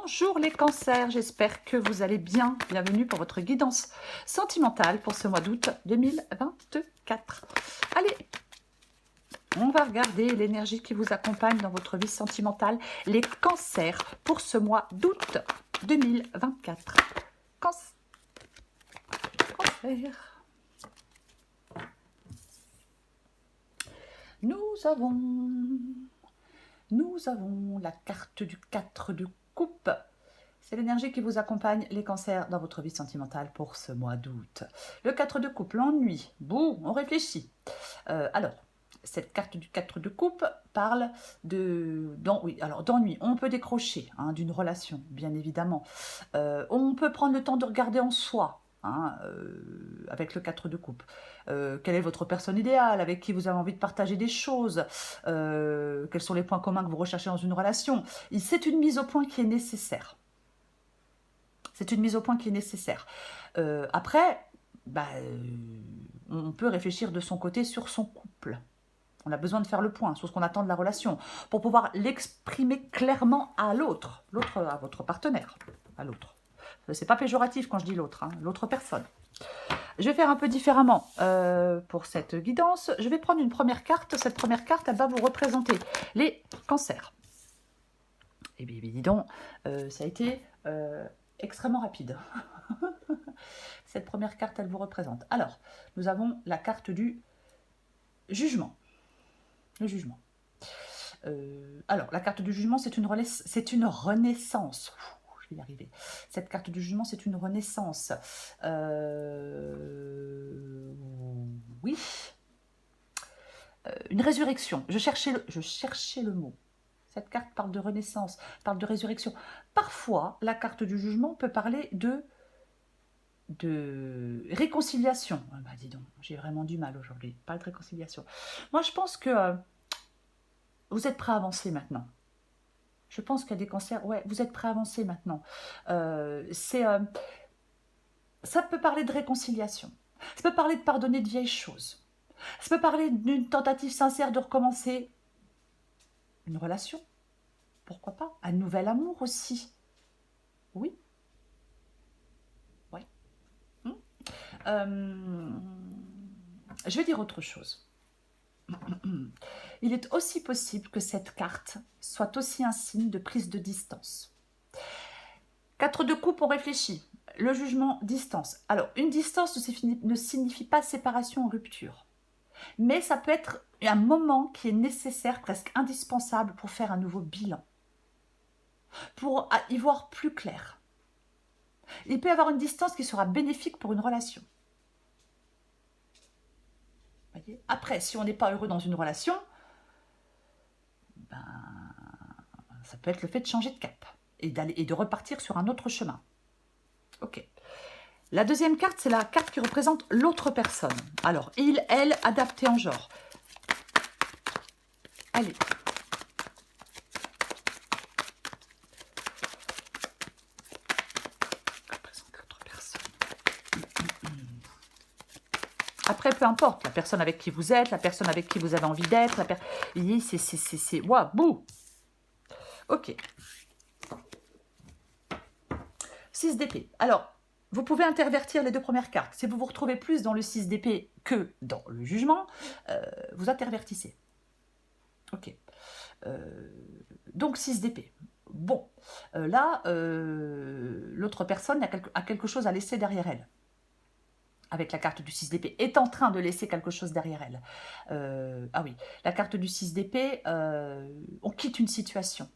Bonjour les cancers, j'espère que vous allez bien. Bienvenue pour votre guidance sentimentale pour ce mois d'août 2024. Allez, on va regarder l'énergie qui vous accompagne dans votre vie sentimentale. Les cancers pour ce mois d'août 2024. Cancer. Nous avons la carte du 4 de coupe. C'est l'énergie qui vous accompagne, les cancers, dans votre vie sentimentale pour ce mois d'août. Le 4 de coupe, l'ennui. Bouh, on réfléchit. Alors, cette carte du 4 de coupe parle d'ennui. On peut décrocher d'une relation, bien évidemment. On peut prendre le temps de regarder en soi. Avec le 4 de coupe. Quelle est votre personne idéale, avec qui vous avez envie de partager des choses, quels sont les points communs que vous recherchez dans une relation. C'est une mise au point qui est nécessaire. C'est une mise au point qui est nécessaire. Après, on peut réfléchir de son côté sur son couple. On a besoin de faire le point sur ce qu'on attend de la relation pour pouvoir l'exprimer clairement à l'autre, à votre partenaire, à l'autre. C'est pas péjoratif quand je dis l'autre, l'autre personne. Je vais faire un peu différemment pour cette guidance. Je vais prendre une première carte. Cette première carte, elle va vous représenter les cancers. Et bien, dis donc, ça a été extrêmement rapide. Cette première carte, elle vous représente. Alors, nous avons la carte du jugement. Le jugement. Alors, la carte du jugement, c'est une renaissance. Je vais y arriver. Cette carte du jugement, c'est une renaissance. Oui. Une résurrection. Je cherchais le mot. Cette carte parle de renaissance, parle de résurrection. Parfois, la carte du jugement peut parler de réconciliation. Dis donc, j'ai vraiment du mal aujourd'hui. Pas de réconciliation. Moi, je pense que vous êtes prêts à avancer maintenant. Je pense qu'il y a des cancers. Ouais, vous êtes prêts à avancer maintenant. Ça peut parler de réconciliation. Ça peut parler de pardonner de vieilles choses. Ça peut parler d'une tentative sincère de recommencer une relation. Pourquoi pas? Un nouvel amour aussi. Oui. Oui. Je vais dire autre chose. Il est aussi possible que cette carte soit aussi un signe de prise de distance. 4 de coupe, on réfléchit. Le jugement, distance. Alors, une distance ne signifie pas séparation ou rupture. Mais ça peut être un moment qui est nécessaire, presque indispensable pour faire un nouveau bilan. Pour y voir plus clair. Il peut y avoir une distance qui sera bénéfique pour une relation. Voyez. Après, si on n'est pas heureux dans une relation, ça peut être le fait de changer de cap et de repartir sur un autre chemin. Ok. La deuxième carte, c'est la carte qui représente l'autre personne. Alors, il, elle, adapté en genre. Allez. Représente l'autre personne. Après, peu importe, la personne avec qui vous êtes, la personne avec qui vous avez envie d'être, c'est... Waouh, bouh. Ok. 6 d'épée. Alors, vous pouvez intervertir les deux premières cartes. Si vous vous retrouvez plus dans le 6 d'épée que dans le jugement, vous intervertissez. Ok. Donc 6 d'épée. Bon, là, l'autre personne a quelque chose à laisser derrière elle. Avec la carte du 6 d'épée, est en train de laisser quelque chose derrière elle. Ah oui, la carte du 6 d'épée, on quitte une situation.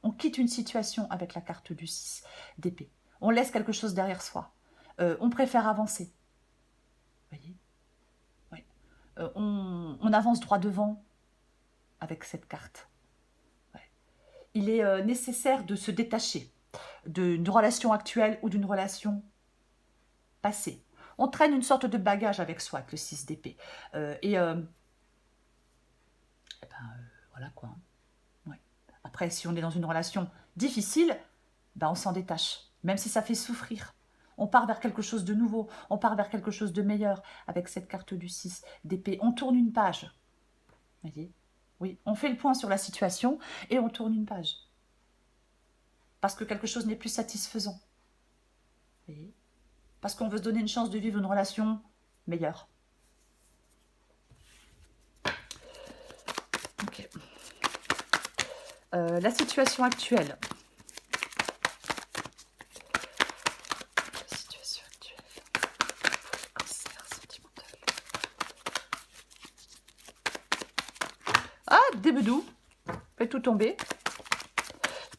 On quitte une situation avec la carte du 6 d'épée. On laisse quelque chose derrière soi. On préfère avancer. Vous voyez? Oui. On avance droit devant avec cette carte. Ouais. Il est nécessaire de se détacher d'une relation actuelle ou d'une relation passée. On traîne une sorte de bagage avec soi, avec le 6 d'épée. Voilà quoi. Ouais. Après, si on est dans une relation difficile, on s'en détache, même si ça fait souffrir. On part vers quelque chose de nouveau, on part vers quelque chose de meilleur avec cette carte du 6 d'épée. On tourne une page. Vous voyez? Oui, on fait le point sur la situation et on tourne une page. parce que quelque chose n'est plus satisfaisant. Vous voyez? Parce qu'on veut se donner une chance de vivre une relation meilleure. Ok. La situation actuelle. La situation actuelle. Cancer sentimental. Ah, des bedous. Faites tout tomber.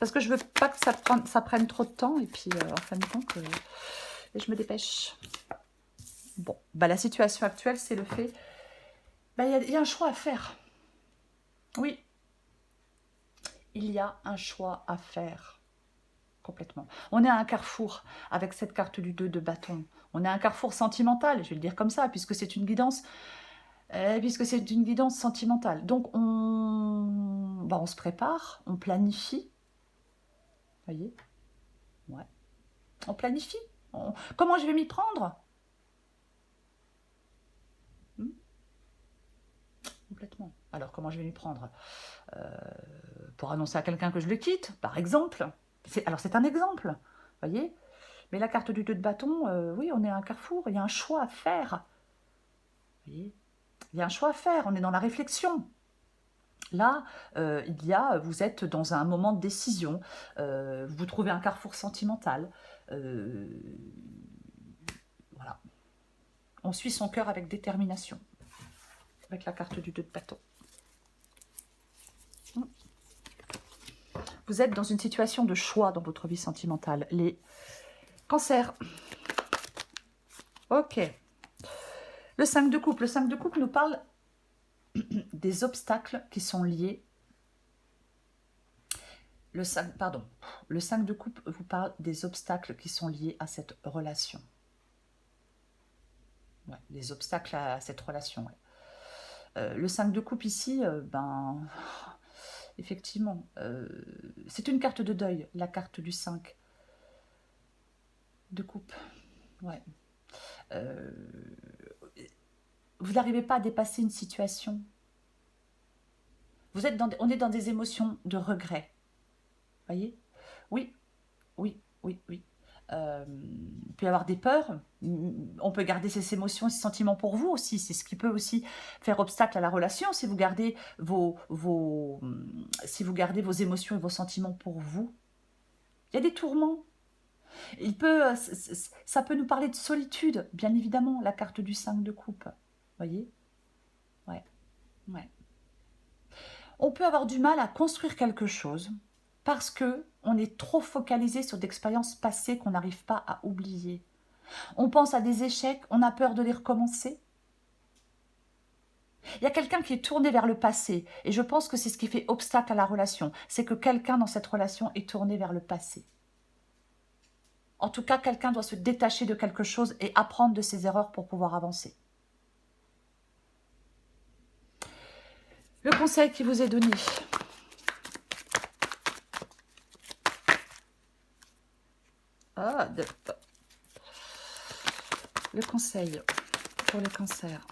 Parce que je veux pas que ça prenne trop de temps. Et puis, en fin de compte, je me dépêche. Bon, bah, la situation actuelle, c'est le fait... Bah, il y a un choix à faire. Oui. Il y a un choix à faire. Complètement. On est à un carrefour avec cette carte du 2 de bâton. On est à un carrefour sentimental, je vais le dire comme ça, puisque c'est une guidance, sentimentale. Donc, on se prépare, on planifie. Vous voyez? Ouais. On planifie. Comment je vais m'y prendre? Complètement. Alors, comment je vais m'y prendre? Pour annoncer à quelqu'un que je le quitte, par exemple. Alors, c'est un exemple, vous voyez? Mais la carte du 2 de bâton, oui, on est à un carrefour, il y a un choix à faire. Vous voyez? Il y a un choix à faire, on est dans la réflexion. Là, vous êtes dans un moment de décision, vous trouvez un carrefour sentimental. Voilà. On suit son cœur avec détermination, avec la carte du 2 de bâton. Vous êtes dans une situation de choix dans votre vie sentimentale. Les cancers. Ok. Le 5 de coupe. Le 5 de coupe nous parle des obstacles qui sont liés. Le 5 de coupe vous parle des obstacles qui sont liés à cette relation. Ouais, les obstacles à cette relation. Ouais. Le 5 de coupe ici, effectivement, c'est une carte de deuil, la carte du 5 de coupe. Ouais. Vous n'arrivez pas à dépasser une situation. On est dans des émotions de regret. Voyez? Oui, oui, oui, oui. Il peut y avoir des peurs. On peut garder ces émotions, ces sentiments pour vous aussi. C'est ce qui peut aussi faire obstacle à la relation si vous gardez si vous gardez vos émotions et vos sentiments pour vous. Il y a des tourments. Ça peut nous parler de solitude, bien évidemment, la carte du 5 de coupe. Voyez? Ouais, ouais. On peut avoir du mal à construire quelque chose parce que on est trop focalisé sur d'expériences passées qu'on n'arrive pas à oublier. On pense à des échecs, on a peur de les recommencer. Il y a quelqu'un qui est tourné vers le passé et je pense que c'est ce qui fait obstacle à la relation. C'est que quelqu'un dans cette relation est tourné vers le passé. En tout cas, quelqu'un doit se détacher de quelque chose et apprendre de ses erreurs pour pouvoir avancer. Le conseil qui vous est donné. Le conseil pour le cancer.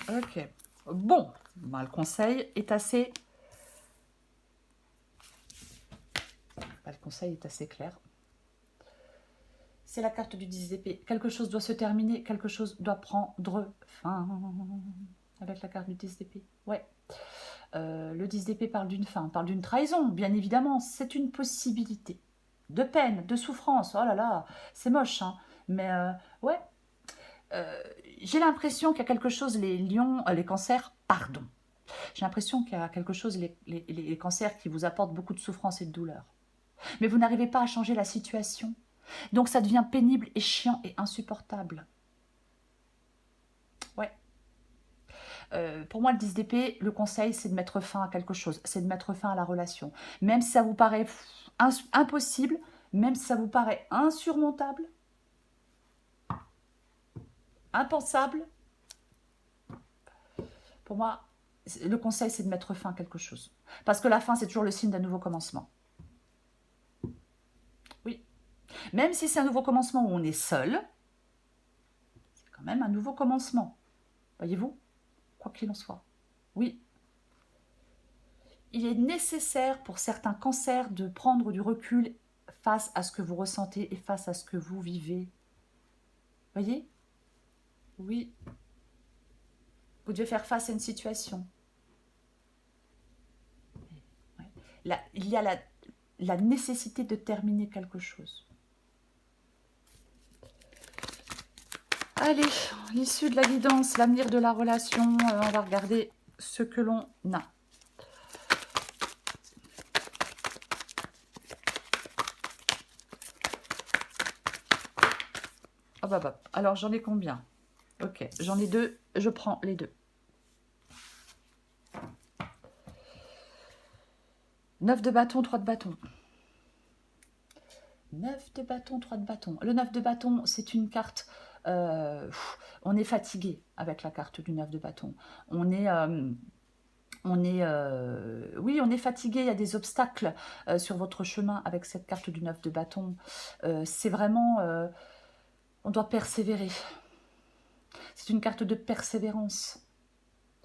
Ok. Bon, le conseil est assez... le conseil est assez clair. C'est la carte du 10 d'épée. Quelque chose doit se terminer, quelque chose doit prendre fin. Avec la carte du 10 d'épée. Ouais. Le 10 d'épée parle d'une fin, parle d'une trahison, bien évidemment. C'est une possibilité. De peine, de souffrance. Oh là là, c'est moche, hein. Mais ouais. J'ai l'impression qu'il y a quelque chose, les cancers, pardon. J'ai l'impression qu'il y a quelque chose, les cancers qui vous apportent beaucoup de souffrance et de douleur. Mais vous n'arrivez pas à changer la situation. Donc ça devient pénible et chiant et insupportable. Ouais. Pour moi, le 10 d'épée, le conseil, c'est de mettre fin à quelque chose. C'est de mettre fin à la relation. Même si ça vous paraît impossible, même si ça vous paraît insurmontable, impensable, pour moi, le conseil, c'est de mettre fin à quelque chose. Parce que la fin, c'est toujours le signe d'un nouveau commencement. Oui. Même si c'est un nouveau commencement où on est seul, c'est quand même un nouveau commencement. Voyez-vous? Quoi qu'il en soit. Oui. il est nécessaire pour certains cancers de prendre du recul face à ce que vous ressentez et face à ce que vous vivez. Voyez? Oui. Vous devez faire face à une situation. Ouais. Là, il y a la nécessité de terminer quelque chose. Allez, l'issue de la guidance, l'avenir de la relation, on va regarder ce que l'on a. Hop, hop, hop. Alors, j'en ai combien? Ok, j'en ai 2, je prends les 2. 9 de bâton, 3 de bâton. 9 de bâton, 3 de bâton. Le 9 de bâton, c'est une carte... on est fatigué avec la carte du 9 de bâton. Oui, on est fatigué, il y a des obstacles sur votre chemin avec cette carte du 9 de bâton. C'est vraiment... on doit persévérer. C'est une carte de persévérance,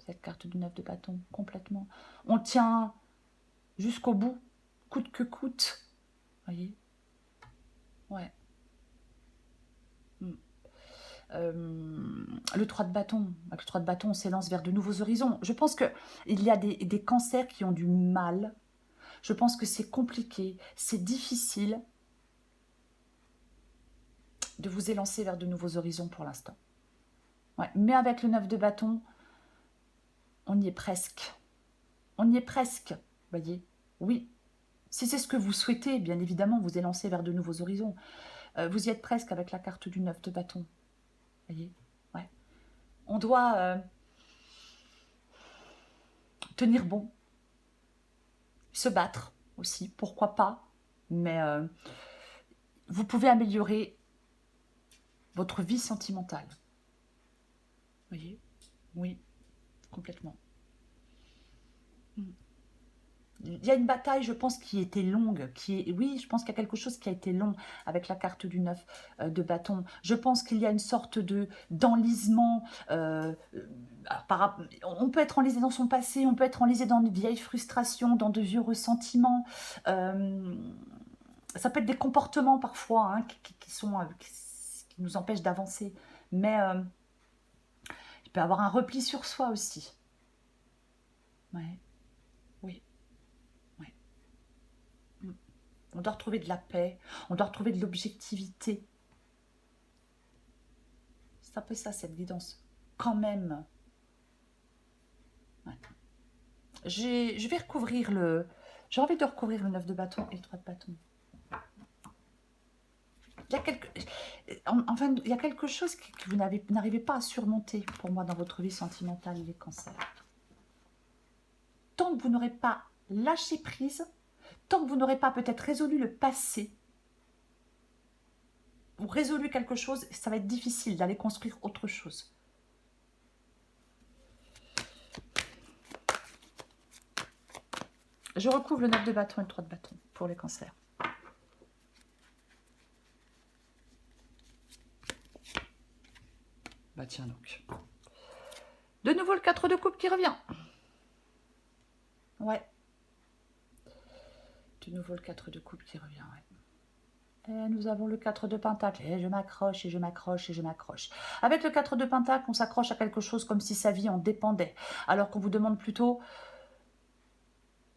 cette carte du 9 de bâton, complètement. On tient jusqu'au bout, coûte que coûte. Voyez? Ouais. Le 3 de bâton, avec le 3 de bâton, on s'élance vers de nouveaux horizons. Je pense qu'il y a des cancers qui ont du mal. Je pense que c'est compliqué, c'est difficile de vous élancer vers de nouveaux horizons pour l'instant. Ouais. Mais avec le 9 de bâton, on y est presque. On y est presque, voyez? Oui. Si c'est ce que vous souhaitez, bien évidemment, vous élancer vers de nouveaux horizons. Vous y êtes presque avec la carte du 9 de bâton. Voyez? Ouais. On doit tenir bon, se battre aussi, pourquoi pas. Mais vous pouvez améliorer votre vie sentimentale. Voyez? Oui, complètement. Il y a une bataille, je pense, qui était longue. Oui, je pense qu'il y a quelque chose qui a été long avec la carte du 9 de bâton. Je pense qu'il y a une sorte d'enlisement. On peut être enlisé dans son passé, on peut être enlisé dans de vieilles frustrations, dans de vieux ressentiments. Ça peut être des comportements parfois hein, qui nous empêchent d'avancer. Mais il peut y avoir un repli sur soi aussi. Ouais. Oui. Ouais. On doit retrouver de la paix, on doit retrouver de l'objectivité. C'est un peu ça, cette guidance. Quand même. Ouais. Je vais recouvrir le... J'ai envie de recouvrir le 9 de bâton et le 3 de bâton. Enfin, il y a quelque chose que vous n'arrivez pas à surmonter pour moi dans votre vie sentimentale, les cancers. Tant que vous n'aurez pas lâché prise, tant que vous n'aurez pas peut-être résolu le passé, ou résolu quelque chose, ça va être difficile d'aller construire autre chose. Je recouvre le 9 de bâton et le 3 de bâton pour les cancers. Bah tiens donc. De nouveau le 4 de coupe qui revient. Ouais. De nouveau le 4 de coupe qui revient, ouais. Et nous avons le 4 de pentacle. Et je m'accroche, et je m'accroche, et je m'accroche. Avec le 4 de pentacle, on s'accroche à quelque chose comme si sa vie en dépendait. Alors qu'on vous demande plutôt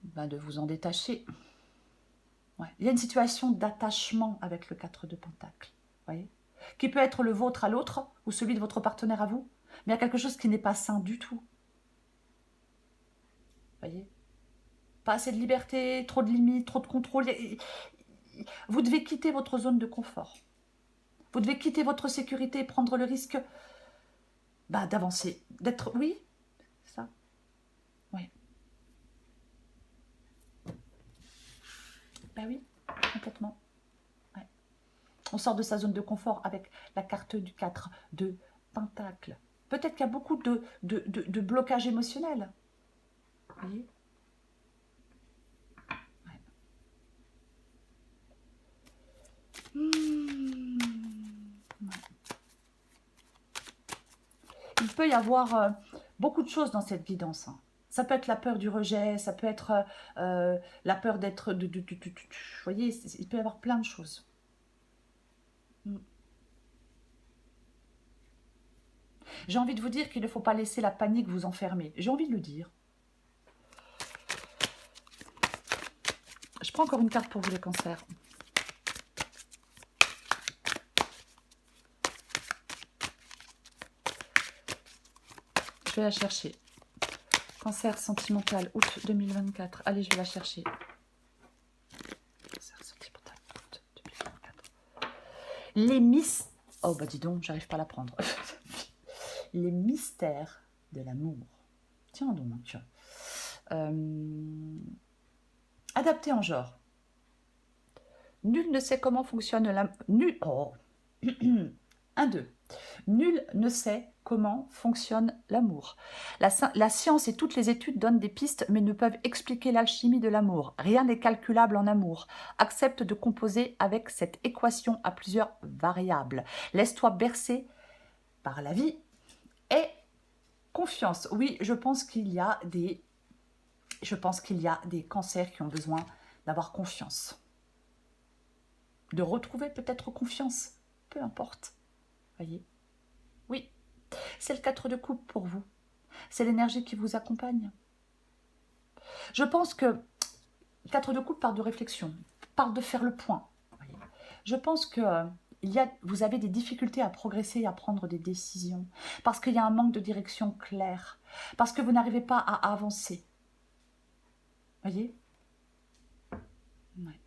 de vous en détacher. Ouais. Il y a une situation d'attachement avec le 4 de pentacle. Voyez, qui peut être le vôtre à l'autre, ou celui de votre partenaire à vous. Mais il y a quelque chose qui n'est pas sain du tout. Voyez, pas assez de liberté, trop de limites, trop de contrôle. Vous devez quitter votre zone de confort. Vous devez quitter votre sécurité et prendre le risque d'avancer, d'être... Oui, c'est ça. Oui. Ben oui, complètement. Ouais. On sort de sa zone de confort avec la carte du 4 de pentacle. Peut-être qu'il y a beaucoup de blocage émotionnel. Vous voyez ? Ouais. Il peut y avoir beaucoup de choses dans cette guidance. Hein. Ça peut être la peur du rejet, ça peut être la peur d'être... Vous voyez, il peut y avoir plein de choses. Mm. J'ai envie de vous dire qu'il ne faut pas laisser la panique vous enfermer. J'ai envie de le dire. Je prends encore une carte pour vous, les cancers. Je vais la chercher. Cancer sentimental, août 2024. Allez, je vais la chercher. Cancer sentimental, août 2024. Les mystères... Oh, bah dis donc, j'arrive pas à la prendre. Les mystères de l'amour. Tiens donc. Adapté en genre. Nul ne sait comment fonctionne la... Nul... Oh. 1, 2. Nul ne sait comment fonctionne l'amour. La science et toutes les études donnent des pistes, mais ne peuvent expliquer l'alchimie de l'amour. Rien n'est calculable en amour. Accepte de composer avec cette équation à plusieurs variables. Laisse-toi bercer par la vie et confiance. Oui, je pense qu'il y a des cancers qui ont besoin d'avoir confiance. De retrouver peut-être confiance. Peu importe. Voyez? Oui. C'est le 4 de coupe pour vous. C'est l'énergie qui vous accompagne. Je pense que 4 de coupe parle de réflexion, parle de faire le point. Je pense que vous avez des difficultés à progresser et à prendre des décisions, parce qu'il y a un manque de direction claire, parce que vous n'arrivez pas à avancer. Voyez? Ouais.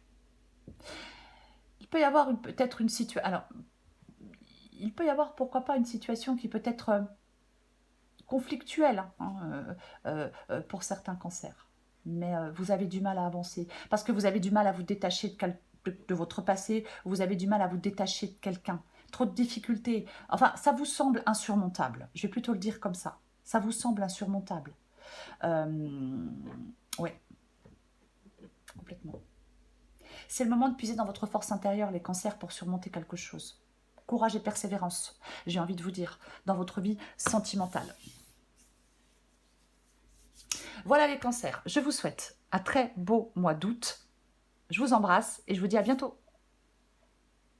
Il peut y avoir peut-être une situation... Alors, il peut y avoir, pourquoi pas, une situation qui peut être conflictuelle pour certains cancers. Mais vous avez du mal à avancer, parce que vous avez du mal à vous détacher de votre passé, vous avez du mal à vous détacher de quelqu'un. Trop de difficultés. Enfin, ça vous semble insurmontable. Je vais plutôt le dire comme ça. Ça vous semble insurmontable. Oui. Complètement. C'est le moment de puiser dans votre force intérieure, les cancers, pour surmonter quelque chose. Courage et persévérance, j'ai envie de vous dire, dans votre vie sentimentale. Voilà les cancers. Je vous souhaite un très beau mois d'août. Je vous embrasse et je vous dis à bientôt.